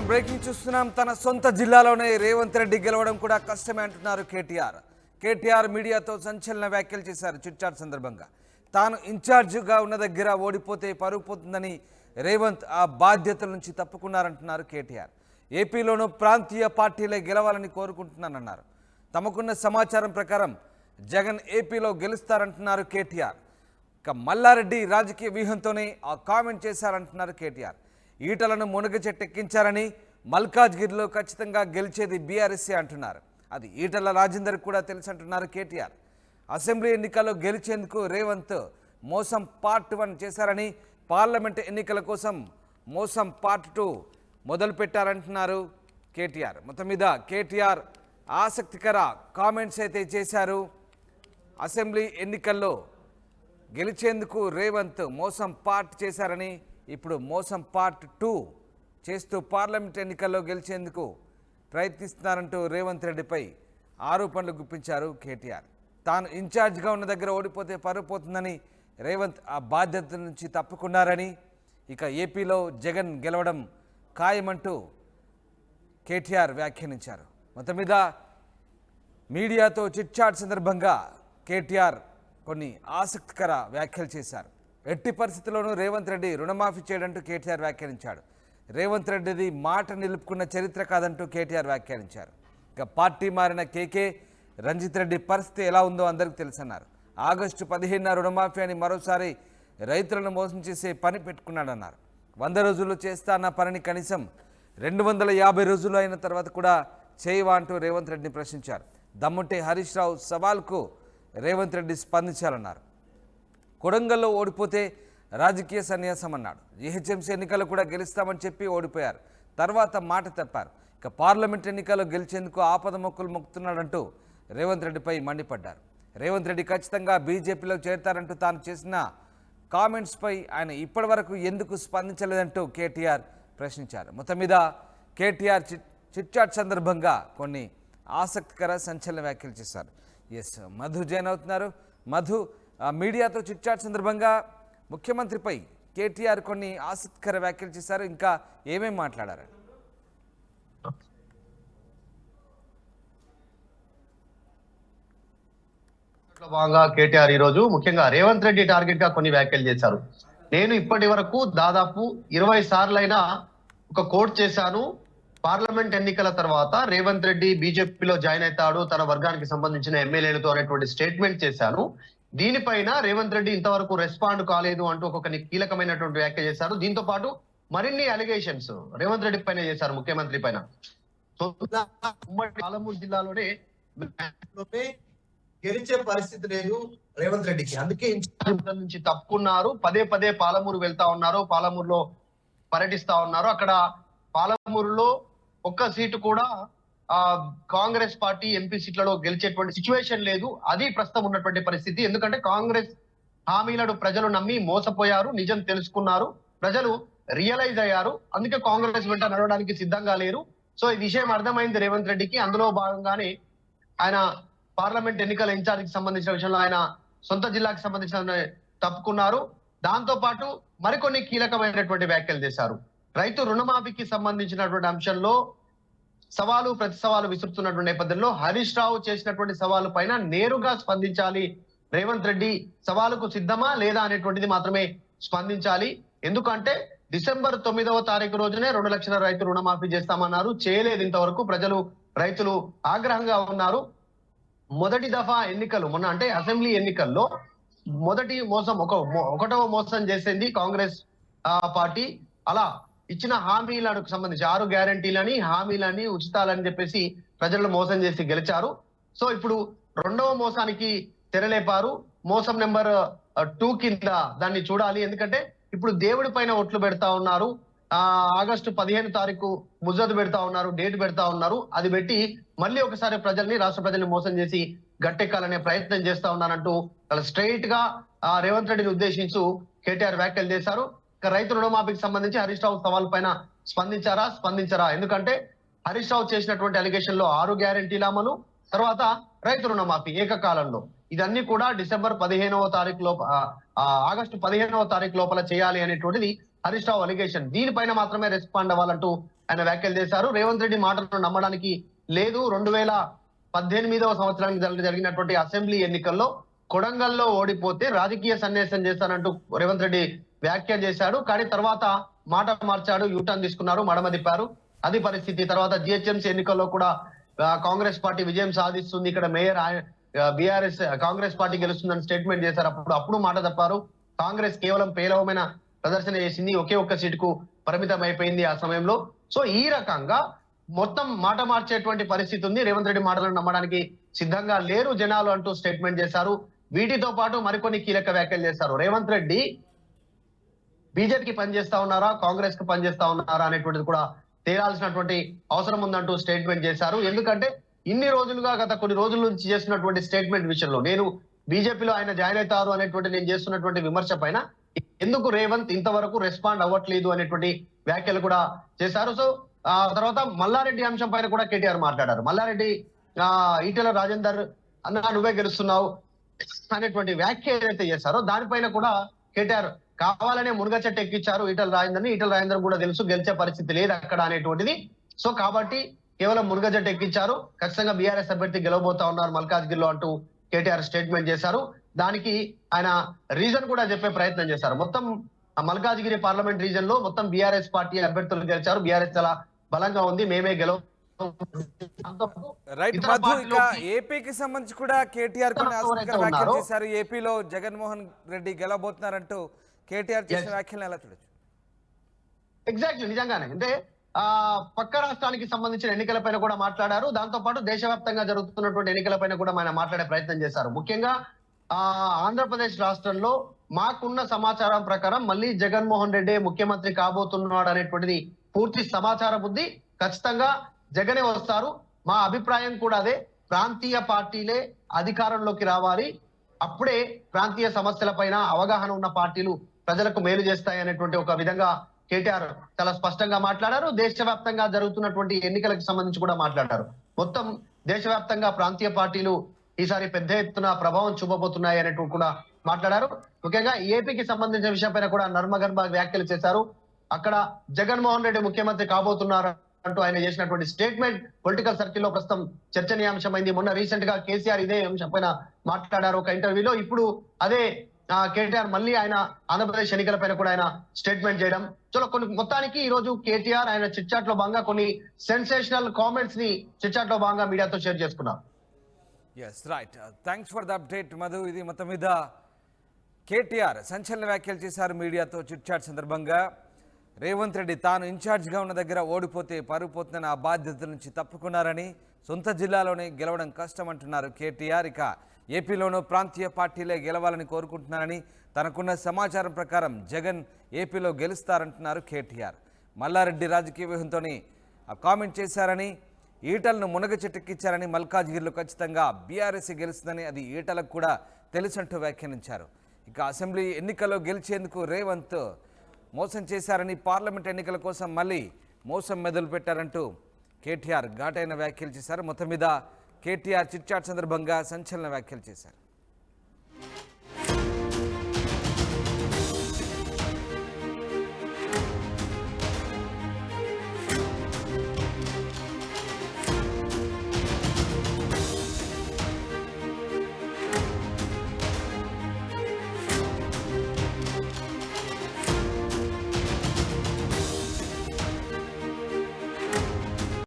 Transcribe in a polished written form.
Breaking చూస్తున్నాం. తన సొంత జిల్లాలోనే రేవంత్ రెడ్డి గెలవడం కూడా కష్టమే అంటున్నారు కేటీఆర్ మీడియాతో సంచలన వ్యాఖ్యలు చేశారు. చిట్చాట్ సందర్భంగా తాను ఇన్ఛార్జిగా ఉన్న దగ్గర ఓడిపోతే పరుగు పోతుందని రేవంత్ ఆ బాధ్యతల నుంచి తప్పుకున్నారంటున్నారు కేటీఆర్. ఏపీలోనూ ప్రాంతీయ పార్టీలే గెలవాలని కోరుకుంటున్నానన్నారు. తమకున్న సమాచారం ప్రకారం జగన్ ఏపీలో గెలుస్తారంటున్నారు కేటీఆర్. ఇక మల్లారెడ్డి రాజకీయ వ్యూహంతోనే ఆ కామెంట్ చేశారంటున్నారు కేటీఆర్. ఈటలను మునగ చెట్టెక్కించారని, మల్కాజ్గిరిలో ఖచ్చితంగా గెలిచేది బీఆర్ఎస్ఏ అంటున్నారు. అది ఈటల రాజేందర్ కూడా తెలుసు అంటున్నారు కేటీఆర్. అసెంబ్లీ ఎన్నికల్లో గెలిచేందుకు రేవంత్ మోసం పార్ట్ 1 చేశారని, పార్లమెంట్ ఎన్నికల కోసం మోసం పార్ట్ 2 మొదలుపెట్టారంటున్నారు కేటీఆర్. మొత్తం మీద కేటీఆర్ ఆసక్తికర కామెంట్స్ అయితే చేశారు. అసెంబ్లీ ఎన్నికల్లో గెలిచేందుకు రేవంత్ మోసం పార్ట్ చేశారని, ఇప్పుడు మోసం పార్ట్ 2 చేస్తూ పార్లమెంట్ ఎన్నికల్లో గెలిచేందుకు ప్రయత్నిస్తున్నారంటూ రేవంత్ రెడ్డిపై ఆరోపణలు గుప్పించారు కేటీఆర్. తాను ఇన్ఛార్జ్గా ఉన్న దగ్గర ఓడిపోతే పరుగు పోతుందని రేవంత్ ఆ బాధ్యత నుంచి తప్పుకున్నారని, ఇక ఏపీలో జగన్ గెలవడం ఖాయమంటూ కేటీఆర్ వ్యాఖ్యానించారు. మొత్తం మీద మీడియాతో చిట్చాట్ సందర్భంగా కేటీఆర్ కొన్ని ఆసక్తికర వ్యాఖ్యలు చేశారు. ఎట్టి పరిస్థితుల్లోనూ రేవంత్ రెడ్డి రుణమాఫీ చేయడంటూ కేటీఆర్ వ్యాఖ్యానించాడు. రేవంత్ రెడ్డిది మాట నిలుపుకున్న చరిత్ర కాదంటూ కేటీఆర్ వ్యాఖ్యానించారు. ఇక పార్టీ మారిన కేకే రంజిత్ రెడ్డి పరిస్థితి ఎలా ఉందో అందరికీ తెలుసన్నారు. ఆగస్టు 15న రుణమాఫీ అని మరోసారి రైతులను మోసం చేసే పని పెట్టుకున్నాడన్నారు. 100 రోజుల్లో చేస్తా అన్న పనిని కనీసం 250 రోజులు అయిన తర్వాత కూడా చేయవా అంటూ రేవంత్ రెడ్డిని ప్రశ్నించారు. దమ్ముంటే హరీష్ రావు సవాల్కు రేవంత్ రెడ్డి స్పందించాలన్నారు. కొడంగల్లో ఓడిపోతే రాజకీయ సన్యాసం అన్నాడు. జీహెచ్ఎంసీ ఎన్నికల్లో కూడా గెలుస్తామని చెప్పి ఓడిపోయారు, తర్వాత మాట తప్పారు. ఇక పార్లమెంట్ ఎన్నికల్లో గెలిచేందుకు ఆపద మొక్కులు మొక్కుతున్నాడంటూ రేవంత్ రెడ్డిపై మండిపడ్డారు. రేవంత్ రెడ్డి ఖచ్చితంగా బీజేపీలో చేరతారంటూ తాను చేసిన కామెంట్స్పై ఆయన ఇప్పటి వరకు ఎందుకు స్పందించలేదంటూ కేటీఆర్ ప్రశ్నించారు. మొత్తం మీద కేటీఆర్ చిట్చాట్ సందర్భంగా కొన్ని ఆసక్తికర సంచలన వ్యాఖ్యలు చేశారు. మధు జాయిన్ అవుతున్నారు. మధు, మీడియాతో చిట్చాట్ సందర్భంగా ముఖ్యమంత్రిపై కేటీఆర్ కొన్ని ఆసక్తికర వ్యాఖ్యలు చేశారు. ఇంకా ఏమేమి మాట్లాడారు? భాగంగా కేటీఆర్ ఈ రోజు ముఖ్యంగా రేవంత్ రెడ్డి టార్గెట్ గా కొన్ని వ్యాఖ్యలు చేశారు. నేను ఇప్పటి వరకు దాదాపు 20 సార్లైనా ఒక కోట్ చేశాను. పార్లమెంట్ ఎన్నికల తర్వాత రేవంత్ రెడ్డి బీజేపీలో జాయిన్ అవుతాడు తన వర్గానికి సంబంధించిన ఎమ్మెల్యేలతో అనేటువంటి స్టేట్మెంట్ చేశాను. దీనిపైన రేవంత్ రెడ్డి ఇంతవరకు రెస్పాండ్ కాలేదు అంటూ ఒక కీలకమైనటువంటి వ్యాఖ్య చేశారు. దీంతో పాటు మరిన్ని అలిగేషన్స్ రేవంత్ రెడ్డి పైన చేశారు. ముఖ్యమంత్రి పైన ఉమ్మడి పాలమూరు జిల్లాలోనే గెలిచే పరిస్థితి లేదు రేవంత్ రెడ్డికి, అందుకే ఇన్ఛార్జ్ నుంచి తప్పుకున్నారు. పదే పదే పాలమూరు వెళ్తా ఉన్నారు, పాలమూరులో పర్యటిస్తా ఉన్నారు. అక్కడ పాలమూరులో ఒక్క సీటు కూడా కాంగ్రెస్ పార్టీ ఎంపీ సీట్లలో గెలిచేటువంటి సిచ్యువేషన్ లేదు. అది ప్రస్తుతం ఉన్నటువంటి పరిస్థితి. ఎందుకంటే కాంగ్రెస్ హామీలను ప్రజలు నమ్మి మోసపోయారు, నిజం తెలుసుకున్నారు, ప్రజలు రియలైజ్ అయ్యారు. అందుకే కాంగ్రెస్ వెంట నడవడానికి సిద్ధంగా లేరు. సో ఈ విషయం అర్థమైంది రేవంత్ రెడ్డికి. అందులో భాగంగానే ఆయన పార్లమెంట్ ఎన్నికల ఇన్ఛార్జికి సంబంధించిన విషయంలో ఆయన సొంత జిల్లాకి సంబంధించిన తప్పుకున్నారు. దాంతో పాటు మరికొన్ని కీలకమైనటువంటి వ్యాఖ్యలు చేశారు. రైతు రుణమాఫీకి సంబంధించినటువంటి అంశంలో సవాలు ప్రతి సవాలు విసురుతున్నటువంటి నేపథ్యంలో హరీష్ రావు చేసినటువంటి సవాలు పైన నేరుగా స్పందించాలి. రేవంత్ రెడ్డి సవాలుకు సిద్ధమా లేదా అనేటువంటిది మాత్రమే స్పందించాలి. ఎందుకంటే డిసెంబర్ 9వ తారీఖు రోజునే 2 లక్షల రైతు రుణమాఫీ చేస్తామన్నారు, చేయలేదు ఇంతవరకు. రైతులు ఆగ్రహంగా ఉన్నారు. మొదటి దఫా ఎన్నికలు మొన్న అంటే అసెంబ్లీ ఎన్నికల్లో మొదటి మోసం ఒకటవ మోసం చేసింది కాంగ్రెస్ పార్టీ. అలా ఇచ్చిన హామీలకు సంబంధించి 6 గ్యారంటీలని, హామీలని, ఉచితాలని చెప్పేసి ప్రజలను మోసం చేసి గెలిచారు. సో ఇప్పుడు రెండవ మోసానికి తెరలేపారు. మోసం నెంబర్ 2 కింద దాన్ని చూడాలి. ఎందుకంటే ఇప్పుడు దేవుడి పైన ఒట్లు పెడతా ఉన్నారు. ఆగస్టు 15 తారీఖు ముజద్దు పెడతా ఉన్నారు, డేట్ పెడతా ఉన్నారు. అది పెట్టి మళ్ళీ ఒకసారి రాష్ట్ర ప్రజల్ని మోసం చేసి గట్టెక్కాలనే ప్రయత్నం చేస్తా ఉన్నారంటూ స్ట్రైట్ గా రేవంత్ రెడ్డిని ఉద్దేశించు కేటీఆర్ వ్యాఖ్యలు చేశారు. రైతు రుణమాఫీకి సంబంధించి హరీష్ రావు సవాల్ పైన స్పందించరా? ఎందుకంటే హరీష్ రావు చేసినటువంటి అలిగేషన్ లో 6 గ్యారంటీల అమలు, తర్వాత రైతు రుణమాఫీ ఏకకాలంలో ఇదన్నీ కూడా డిసెంబర్ 15వ తారీఖు లోపల ఆగస్టు 15వ తారీఖు లోపల చేయాలి అనేటువంటిది హరీష్ రావు అలిగేషన్. దీనిపైన మాత్రమే రెస్పాండ్ అవ్వాలంటూ ఆయన వ్యాఖ్యలు చేశారు. రేవంత్ రెడ్డి మాటలను నమ్మడానికి లేదు. 2018వ సంవత్సరానికి జరిగినటువంటి అసెంబ్లీ ఎన్నికల్లో కొడంగల్లో ఓడిపోతే రాజకీయ సన్యాసం చేస్తానంటూ రేవంత్ రెడ్డి వ్యాఖ్య చేశాడు. కానీ తర్వాత మాట మార్చాడు, యూటర్న్ తీసుకున్నారు, మడమ తిప్పారు. అది పరిస్థితి. తర్వాత జిహెచ్ఎంసీ ఎన్నికల్లో కూడా కాంగ్రెస్ పార్టీ విజయం సాధిస్తుంది, ఇక్కడ మేయర్ బీఆర్ఎస్ కాంగ్రెస్ పార్టీ గెలుస్తుందని స్టేట్మెంట్ చేశారు. అప్పుడు మాట తప్పారు. కాంగ్రెస్ కేవలం పేలవమైన ప్రదర్శన చేసింది, ఒకే ఒక్క సీటుకు పరిమితం అయిపోయింది ఆ సమయంలో. సో ఈ రకంగా మొత్తం మాట మార్చేటువంటి పరిస్థితి ఉంది. రేవంత్ రెడ్డి మాటలను నమ్మడానికి సిద్ధంగా లేరు జనాలు అంటూ స్టేట్మెంట్ చేశారు. వీటితో పాటు మరికొన్ని కీలక వ్యాఖ్యలు చేశారు. రేవంత్ రెడ్డి బీజేపీకి పనిచేస్తా ఉన్నారా, కాంగ్రెస్ కి పనిచేస్తా ఉన్నారా అనేటువంటిది కూడా తేలాల్సినటువంటి అవసరం ఉందంటూ స్టేట్మెంట్ చేశారు. ఎందుకంటే ఇన్ని రోజులుగా గత కొన్ని రోజుల నుంచి చేస్తున్నటువంటి స్టేట్మెంట్ విషయంలో నేను బీజేపీలో ఆయన జాయిన్ అవుతారు అనేటువంటి నేను చేస్తున్నటువంటి విమర్శ పైన ఎందుకు రేవంత్ ఇంతవరకు రెస్పాండ్ అవ్వట్లేదు అనేటువంటి వ్యాఖ్యలు కూడా చేశారు. సో తర్వాత మల్లారెడ్డి అంశం పైన కూడా కేటీఆర్ మాట్లాడారు. మల్లారెడ్డి ఈటెల రాజేందర్ అన్న నువ్వే గెలుస్తున్నావు అనేటువంటి వ్యాఖ్య ఏదైతే చేశారో దానిపైన కూడా కేటీఆర్ కావాలనే మునగ చెట్టు ఎక్కించారు ఈటెల రాజేందర్ కూడా తెలుసు గెలిచే పరిస్థితి లేదు అక్కడ అనేటువంటిది. సో కాబట్టి కేవలం మునగ చెట్టు ఎక్కించారు. ఖచ్చితంగా బీఆర్ఎస్ అభ్యర్థి గెలవబోతా ఉన్నారు మల్కాజ్గిరిలో అంటూ కేటీఆర్ స్టేట్మెంట్ చేశారు. దానికి ఆయన రీజన్ కూడా చెప్పే ప్రయత్నం చేశారు. మొత్తం మల్కాజ్గిరి పార్లమెంట్ రీజన్ లో మొత్తం బీఆర్ఎస్ పార్టీ అభ్యర్థులు గెలిచారు. బీఆర్ఎస్ చాలా బలంగా ఉంది, మేమే రైట్ మధు, ఇక ఏపీకి సంబంధించి కూడా కేటీఆర్ కొన్ని ఆసక్తికర వ్యాఖ్యలు చేశారు. ఏపీలో జగన్మోహన్ రెడ్డి గెలవబోతున్నారంటూ కేటీఆర్ చేసిన వ్యాఖ్యలను ఎలా చూడొచ్చు? ఎగ్జాక్ట్లీ, నిజంగానే. అంటే పక్క రాష్ట్రానికి సంబంధించిన ఎన్నికలపైన కూడా మాట్లాడారు. దాంతో పాటు దేశవ్యాప్తంగా జరుగుతున్నటువంటి ఎన్నికలపైన కూడా ఆయన మాట్లాడే ప్రయత్నం చేశారు. ముఖ్యంగా ఆంధ్రప్రదేశ్ రాష్ట్రంలో మాకున్న సమాచారం ప్రకారం మళ్ళీ జగన్మోహన్ రెడ్డి ముఖ్యమంత్రి కాబోతున్నాడు అనేటువంటిది పూర్తి సమాచారం ఉంది. ఖచ్చితంగా జగనే వస్తారు. మా అభిప్రాయం కూడా అదే. ప్రాంతీయ పార్టీలే అధికారంలోకి రావాలి, అప్పుడే ప్రాంతీయ సమస్యల పైన అవగాహన ఉన్న పార్టీలు ప్రజలకు మేలు చేస్తాయి అనేటువంటి ఒక విధంగా కేటీఆర్ చాలా స్పష్టంగా మాట్లాడారు. దేశవ్యాప్తంగా జరుగుతున్నటువంటి ఎన్నికలకు సంబంధించి కూడా మాట్లాడారు. మొత్తం దేశవ్యాప్తంగా ప్రాంతీయ పార్టీలు ఈసారి పెద్ద ఎత్తున ప్రభావం చూపబోతున్నాయి అనేటువంటి కూడా మాట్లాడారు. ముఖ్యంగా ఏపీకి సంబంధించిన విషయంపైన కూడా నర్మగర్భ వ్యాఖ్యలు చేశారు. అక్కడ జగన్మోహన్ రెడ్డి ముఖ్యమంత్రి కాబోతున్నారు అంటూ ఆయన చేసినటువంటి స్టేట్మెంట్ పొలిటికల్ సర్కిల్లో ప్రస్తుతం చర్చనీయాంశమైంది. మొన్న రీసెంట్ గా కేసీఆర్ ఇదే అంశం పైన మాట్లాడారు ఒక ఇంటర్వ్యూలో. ఇప్పుడు అదే కేటీఆర్ మళ్ళీ ఆయన ఆంధ్రప్రదేశ్ ఎన్నికల పైన కూడా ఆయన స్టేట్మెంట్ చేయడం. చలో కొన్ని మొత్తానికి ఈ రోజు కేటీఆర్ ఆయన చిట్ చాట్ లో భాగంగా కొన్ని సెన్సేషనల్ కామెంట్స్ ని చిట్ చాట్ లో భాగంగా మీడియాతో షేర్ చేసుకున్నారు. Yes right, thanks for the update Madhu. ఇది మొత్తం మీద కేటీఆర్ సంచలన వ్యాఖ్యలు చేశారు మీడియాతో చిట్ చాట్ సందర్భంగా. రేవంత్ రెడ్డి తాను ఇన్ఛార్జ్గా ఉన్న దగ్గర ఓడిపోతే పరువు పోతుందని ఆ బాధ్యత నుంచి తప్పుకున్నారని, సొంత జిల్లాలోనే గెలవడం కష్టం అంటున్నారు కేటీఆర్. ఇక ఏపీలోనూ ప్రాంతీయ పార్టీలే గెలవాలని కోరుకుంటున్నారని, తనకున్న సమాచారం ప్రకారం జగన్ ఏపీలో గెలుస్తారంటున్నారు కేటీఆర్. మల్లారెడ్డి రాజకీయ వ్యూహంతోనే కామెంట్ చేశారని, ఈటలను మునగ చెట్టెక్కించారని, మల్కాజ్గిరిలో ఖచ్చితంగా బీఆర్ఎస్ గెలుస్తుందని అది ఈటలకు కూడా తెలుసంటూ వ్యాఖ్యానించారు. ఇక అసెంబ్లీ ఎన్నికల్లో గెలిచేందుకు రేవంత్ మోసం చేశారని, పార్లమెంట్ ఎన్నికల కోసం మళ్ళీ మోసం మొదలు పెట్టారంటూ కేటీఆర్ ఘాటైన వ్యాఖ్యలు చేశారు. మొత్తం మీద కేటీఆర్ చిట్ చాట్ సందర్భంగా సంచలన వ్యాఖ్యలు చేశారు.